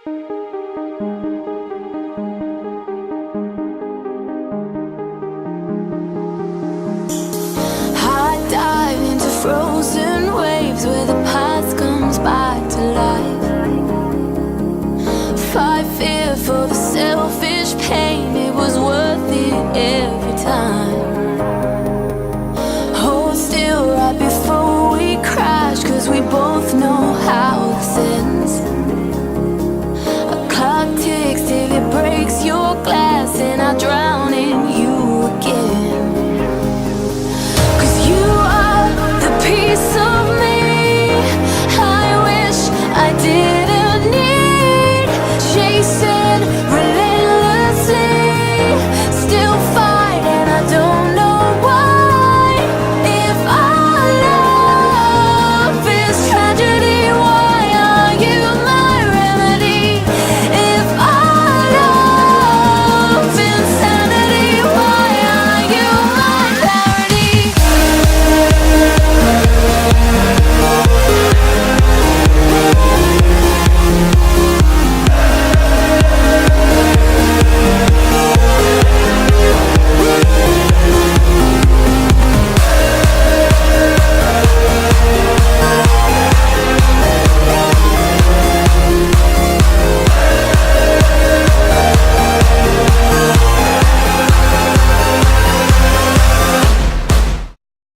High dive into frozen waves where the past comes back to life. Fight fear for the selfish pain, it was worth it every time.